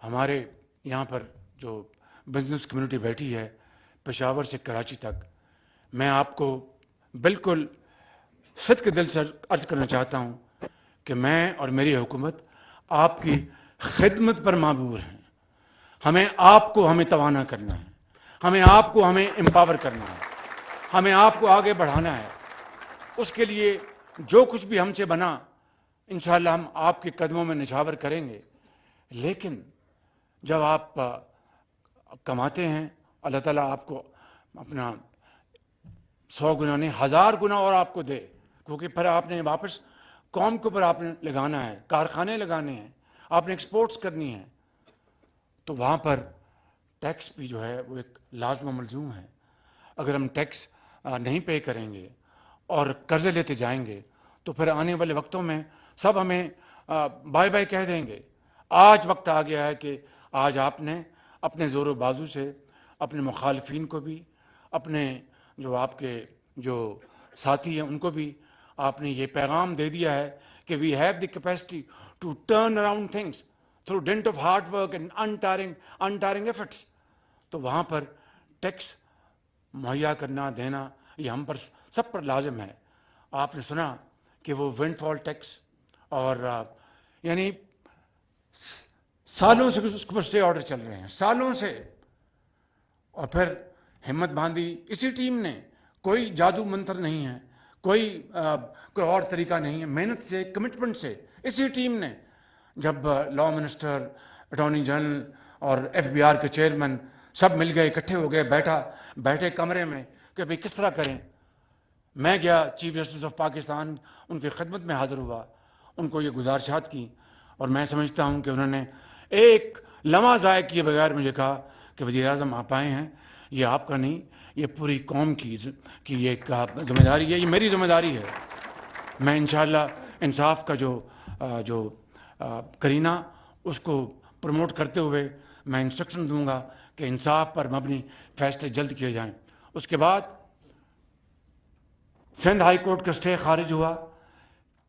हमारे यहाँ पर जो बिजनेस कम्युनिटी बैठी है पेशावर से कराची तक, मैं आपको बिल्कुल सदके दिल से अर्ज करना चाहता हूँ कि मैं और मेरी हुकूमत आपकी खिदमत पर माबूर हैं। हमें तवाना करना है, हमें एम्पावर करना है, हमें आपको आगे बढ़ाना है। उसके लिए जो कुछ भी हमसे बना इंशाअल्लाह हम आपके कदमों में निछावर करेंगे। लेकिन जब आप कमाते हैं, अल्लाह ताला आपको अपना 100 गुना नहीं 1000 गुना और आपको दे, क्योंकि फिर आपने वापस कौम के ऊपर आपने लगाना है, कारखाने लगाने हैं, आपने एक्सपोर्ट्स करनी है। तो वहाँ पर टैक्स भी जो है वो एक लाज़िम मलज़ूम है। अगर हम टैक्स नहीं पे करेंगे और कर्ज़े लेते जाएंगे तो फिर आने वाले वक्तों में सब हमें बाय बाय कह देंगे। आज वक्त आ गया है कि आज आपने अपने ज़ोर बाजू से अपने मुखालफिन को भी, अपने जो आपके जो साथी हैं उनको भी आपने ये पैगाम दे दिया है कि we have the capacity to turn around things through dent of hard work and untiring efforts. तो वहाँ पर टैक्स मुहैया करना देना ये हम पर सब पर लाजिम है। आपने सुना कि वो विंडफॉल टैक्स और यानी सालों से उसके ऊपर स्टे ऑर्डर चल रहे हैं, सालों से। और फिर हिम्मत बांधी इसी टीम ने, कोई जादू मंत्र नहीं है, कोई और तरीका नहीं है, मेहनत से, कमिटमेंट से इसी टीम ने, जब लॉ मिनिस्टर, अटॉर्नी जनरल और FBI के चेयरमैन सब मिल गए, इकट्ठे हो गए, बैठे कमरे में कि भाई किस तरह करें। मैं गया चीफ जस्टिस ऑफ पाकिस्तान, उनकी खिदमत में हाज़िर हुआ, उनको ये गुजारिशात की और मैं समझता हूँ कि उन्होंने एक लम्हा ज़ाया किए बगैर मुझे कहा कि वज़ीर आज़म आप आए हैं, ये आपका नहीं, ये पूरी कौम की ये जिम्मेदारी है, ये मेरी जिम्मेदारी है। मैं इंशाअल्लाह इंसाफ का जो करीना उसको प्रमोट करते हुए मैं इंस्ट्रक्शन दूंगा कि इंसाफ पर मबनी फैसले जल्द किए जाएं। उसके बाद सिंध हाई कोर्ट का स्टे खारिज हुआ।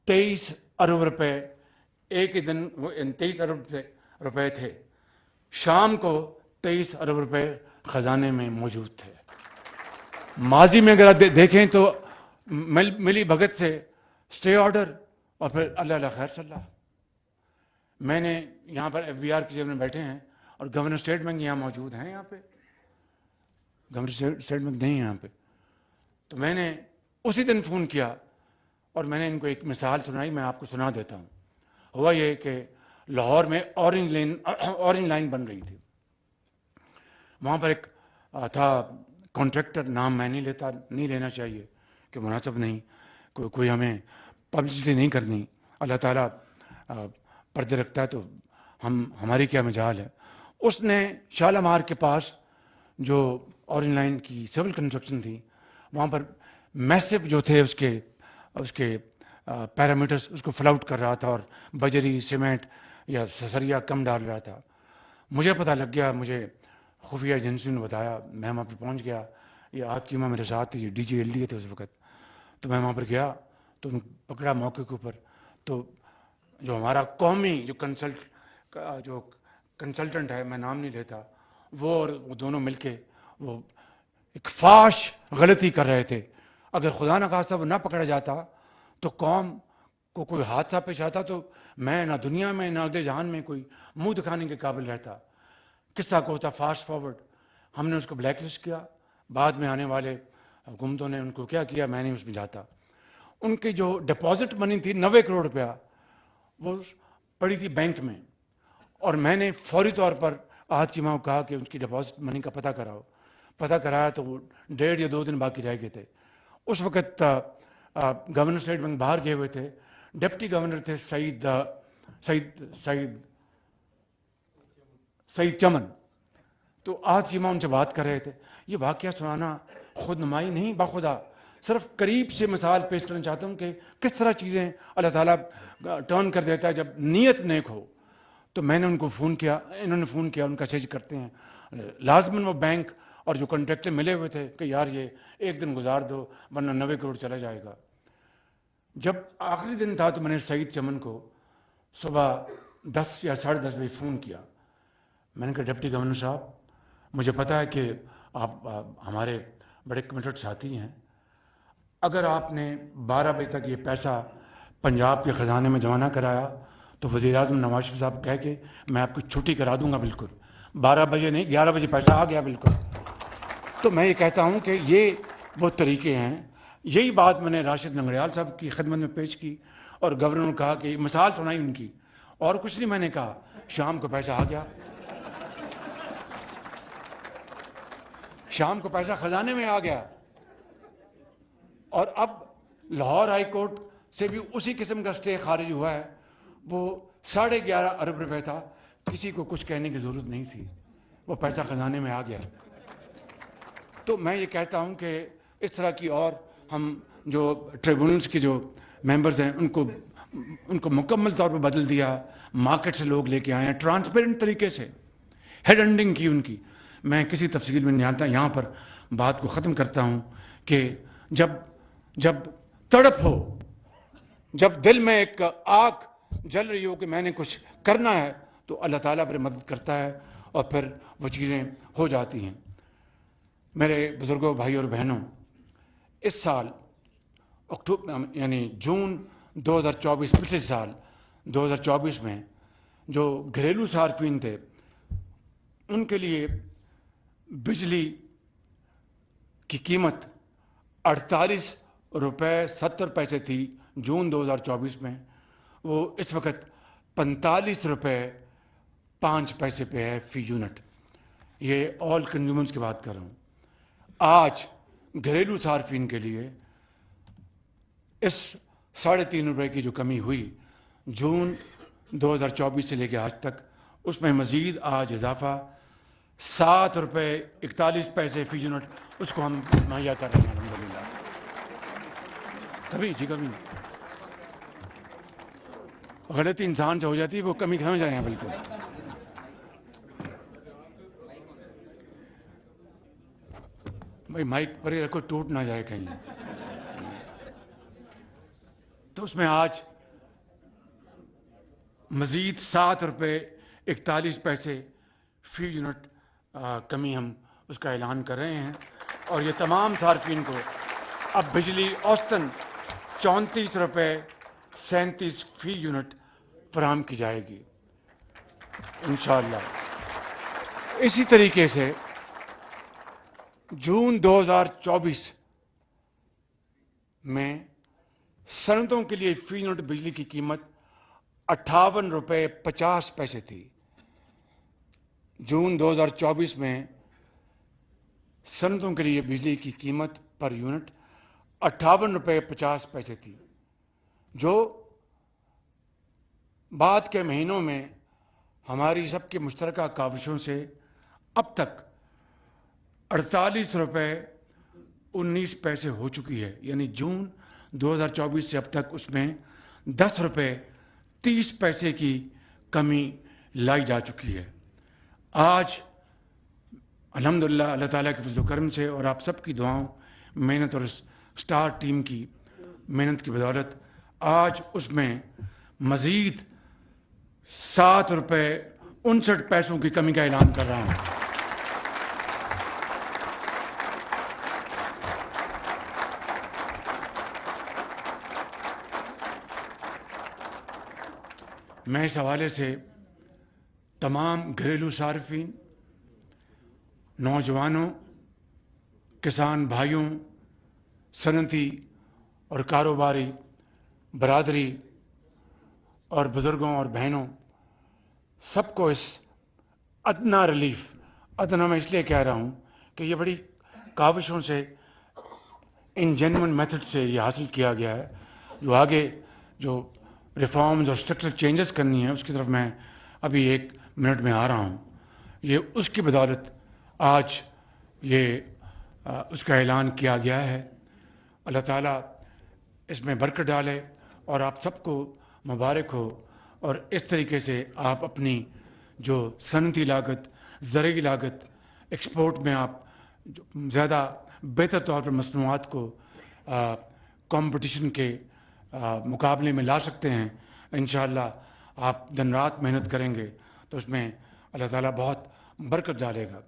23 अरब रुपए एक ही दिन, 23 अरब रुपए थे, शाम को 23 अरब रुपए खजाने में मौजूद थे। माजी में अगर देखें तो मिली भगत से स्टे ऑर्डर और फिर अल्लाह खैर सल्ला। मैंने यहाँ पर FBI के चेयरमैन बैठे हैं और गवर्नर स्टेट बैंक यहाँ मौजूद हैं, यहाँ पे गवर्नर स्टेट बैंक नहीं है यहाँ पे। तो मैंने उसी दिन फ़ोन किया और मैंने इनको एक मिसाल सुनाई, मैं आपको सुना देता हूँ। हुआ ये कि लाहौर में ऑरेंज लाइन बन रही थी। वहाँ पर एक था कॉन्ट्रैक्टर, नाम मैं नहीं लेना चाहिए कि मुनासिब नहीं, कोई हमें पब्लिसिटी नहीं करनी, अल्लाह ताला पर्दे रखता है तो हमारी क्या मजाल है। उसने शालामार के पास जो ऑरेंज लाइन की सिविल कंस्ट्रक्शन थी, वहाँ पर मैसिव जो थे उसके पैरामीटर्स उसको फ्लाउट कर रहा था और बजरी, सीमेंट या ससरिया कम डाल रहा था। मुझे पता लग गया, मुझे खुफिया एजेंसी ने बताया, मैं वहाँ पर पहुँच गया। ये आतिमा मेरे साथ थी, DG LDA थे उस वक़्त। तो मैं वहाँ पर गया तो पकड़ा मौके के ऊपर। तो जो हमारा कौमी जो कंसल्टेंट है, मैं नाम नहीं लेता, वो और वो दोनों मिलके वो एक फाश गलती कर रहे थे। अगर खुदा न खास्ता वो ना पकड़ा जाता तो कौम को कोई हादसा पेश आता तो मैं ना दुनिया में ना अगले जहान में कोई मुंह दिखाने के काबिल रहता। किस्सा को होता फास्ट फॉरवर्ड। हमने उसको ब्लैक लिस्ट किया। बाद में आने वाले हुकूमतों ने उनको क्या किया, मैं नहीं उसमें जाता। उनकी जो डिपॉजिट मनी थी 90 करोड़ रुपया, वो पड़ी थी बैंक में। और मैंने फौरी तौर पर आज चीमा को कहा कि उनकी डिपॉजिट मनी का पता कराओ। पता कराया तो वो 1.5 या 2 दिन बाकी रह गए थे। उस वक़्त गवर्नर स्टेट बैंक बाहर गए हुए थे, डिप्टी गवर्नर थे सईद चमन। तो आज चीमा उनसे बात कर रहे थे। ये वाक़या सुनाना खुद नुमाई नहीं, बाखुदा सिर्फ करीब से मिसाल पेश करना चाहता हूँ कि किस तरह चीज़ें अल्लाह ताला टर्न कर देता है जब नीयत नेक हो। तो मैंने उनको फ़ोन किया, इन्होंने फ़ोन किया, उनका चेज करते हैं। लाजमन वो बैंक और जो कॉन्ट्रैक्टर मिले हुए थे कि यार ये एक दिन गुजार दो वरना 90 करोड़ चला जाएगा। जब आखिरी दिन था तो मैंने सईद चमन को सुबह 10 या 10:30 बजे फ़ोन किया। मैंने कहा डिप्टी गवर्नर साहब, मुझे पता है कि आप हमारे बड़े कमिटेड साथी हैं, अगर आपने 12 बजे तक ये पैसा पंजाब के ख़जाने में जमा ना कराया तो वज़ीर-ए-आज़म नवाज शरीफ साहब कह के मैं आपकी छुट्टी करा दूंगा। बिल्कुल 12 बजे नहीं, 11 बजे पैसा आ गया बिल्कुल। तो मैं ये कहता हूँ कि ये वो तरीके हैं। यही बात मैंने राशिद लंगड़ियाल साहब की खिदमत में पेश की और गवर्नर ने कहा कि मिसाल सुनाई उनकी, और कुछ नहीं मैंने कहा। शाम को पैसा आ गया, शाम को पैसा खजाने में आ गया। और अब लाहौर हाई कोर्ट से भी उसी किस्म का स्टे खारिज हुआ है। वो 11.5 अरब रुपए था, किसी को कुछ कहने की ज़रूरत नहीं थी, वो पैसा खजाने में आ गया। तो मैं ये कहता हूँ कि इस तरह की, और हम जो ट्रिब्यूनल्स के जो मेंबर्स हैं उनको मुकम्मल तौर पर बदल दिया, मार्केट से लोग लेके आए हैं, ट्रांसपेरेंट तरीके से हेड एंडिंग की उनकी। मैं किसी तफसील में नहीं जानता, यहाँ पर बात को ख़त्म करता हूँ कि जब तड़प हो, जब दिल में एक आग जल रही हो कि मैंने कुछ करना है, तो अल्लाह ताला फिर मदद करता है और फिर वो चीज़ें हो जाती हैं। मेरे बुज़ुर्गों, भाई और बहनों, इस साल अक्टूबर यानी जून 2024, पिछले साल 2024 में जो घरेलू सार्फिन थे उनके लिए बिजली की कीमत 48 रुपये 70 पैसे थी जून 2024 में। वो इस वक्त 45 रुपये 5 पैसे पे है फी यूनिट। ये ऑल कंज्यूमर्स की बात कर रहा हूँ। आज घरेलू सार्फिन के लिए इस 3.5 रुपये की जो कमी हुई जून 2024 से लेकर आज तक, उसमें मज़ीद आज इजाफा 7 रुपये 41 पैसे फी यूनिट उसको हम मुहैया कर रहे हैं अल्हम्दुलिल्लाह। कभी गलती इंसान से हो जाती है, वो कमी समझ रहे हैं बिल्कुल। भाई माइक पर ही रखो, टूट ना जाए कहीं। तो उसमें आज मज़ीद 7 रुपये 41 पैसे फी यूनिट कमी हम उसका ऐलान कर रहे हैं। और ये तमाम सार्फिन को अब बिजली औसतन 34 रुपये 37 फी यूनिट फराहम की जाएगी इंशाअल्लाह। इसी तरीके से जून 2024 में सनतों के लिए फी यूनिट बिजली की कीमत 58 रुपये 50 पैसे थी। जून 2024 में सनतों के लिए बिजली की कीमत पर यूनिट 58 रुपये 50 पैसे थी, जो बाद के महीनों में हमारी सबके मुश्तरका काविशों से अब तक 48 रुपये 19 पैसे हो चुकी है। यानी जून 2024 से अब तक उसमें 10 रुपये 30 पैसे की कमी लाई जा चुकी है। आज अल्हम्दुलिल्लाह अल्लाह ताला के फज़ल व करम से और आप सबकी दुआओं, मेहनत और स्टार टीम की मेहनत की बदौलत आज उसमें मज़ीद 7 रुपये 59 पैसों की कमी का ऐलान कर रहा हूँ। मैं इस हवाले से तमाम घरेलू सार्फिन, नौजवानों, किसान भाइयों, सनती और कारोबारी बरादरी और बुज़ुर्गों और बहनों सबको इस अदना रिलीफ, अदना मैं इसलिए कह रहा हूँ कि ये बड़ी काविशों से, इन जेन्युइन मेथड से ये हासिल किया गया है। जो आगे जो रिफॉर्म्स और स्ट्रक्चरल चेंजेस करनी है उसकी तरफ मैं अभी 1 मिनट में आ रहा हूँ। ये उसकी बदौलत आज ये उसका ऐलान किया गया है। अल्लाह ताला इसमें बरकत डाले और आप सबको मुबारक हो। और इस तरीके से आप अपनी जो सनती लागत, ज़रूरी लागत, एक्सपोर्ट में आप ज़्यादा बेहतर तौर पर मसनूआत को कंपटीशन के मुकाबले में ला सकते हैं। इंशाअल्लाह आप दिन रात मेहनत करेंगे तो उसमें अल्लाह ताला बहुत बरकत डालेगा।